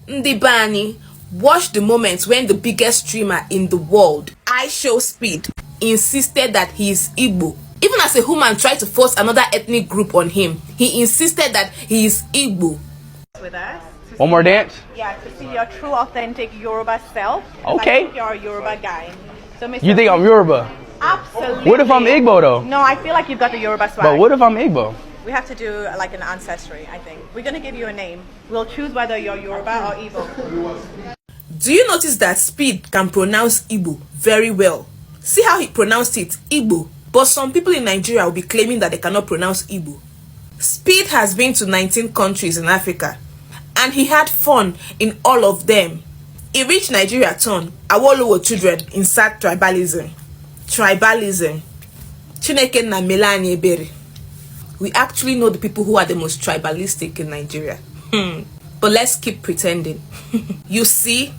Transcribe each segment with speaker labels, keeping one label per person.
Speaker 1: Ndibani, watch the moment when the biggest streamer in the world, I Show Speed, insisted that he is Igbo. Even as a human tried to force another ethnic group on him, he insisted that he is Igbo.
Speaker 2: With us.
Speaker 3: One more dance?
Speaker 2: Yeah, to see your true, authentic Yoruba self.
Speaker 3: Okay.
Speaker 2: I think you're a Yoruba guy. So, Mr.
Speaker 3: You think I'm Yoruba?
Speaker 2: Absolutely.
Speaker 3: What if I'm Igbo though?
Speaker 2: No, I feel like you've got the Yoruba swag.
Speaker 3: But what if I'm Igbo?
Speaker 2: We have to do like an ancestry, I think. We're going to give you a name. We'll choose whether you're Yoruba or Igbo.
Speaker 1: Do you notice that Speed can pronounce Igbo very well? See how he pronounced it, Igbo. But some people in Nigeria will be claiming that they cannot pronounce Igbo. Speed has been to 19 countries in Africa, and he had fun in all of them. He reached Nigeria turn, Awolowo children insert tribalism. Chineke na Melanie Ebere. We actually know the people who are the most tribalistic in Nigeria. But let's keep pretending. You see,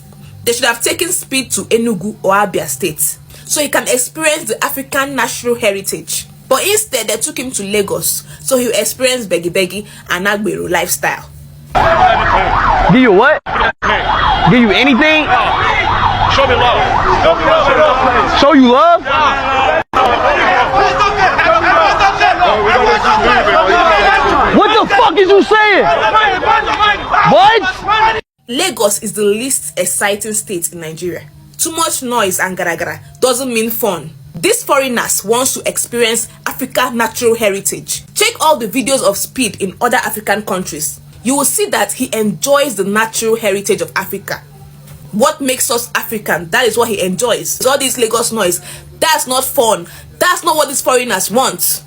Speaker 1: they should have taken Speed to Enugu or Abia State so he can experience the African natural heritage. But instead, they took him to Lagos so he'll experience Begi and Agbero lifestyle.
Speaker 3: Give you what? Give you anything?
Speaker 4: Show me love.
Speaker 3: Show you love? What the fuck is you saying? What?
Speaker 1: Lagos is the least exciting state in Nigeria. Too much noise and gara doesn't mean fun. These foreigners wants to experience African natural heritage. Check all the videos of Speed in other African countries. You will see that he enjoys the natural heritage of Africa. What makes us African, that is what he enjoys. All this Lagos noise, that's not fun. That's not what these foreigners want.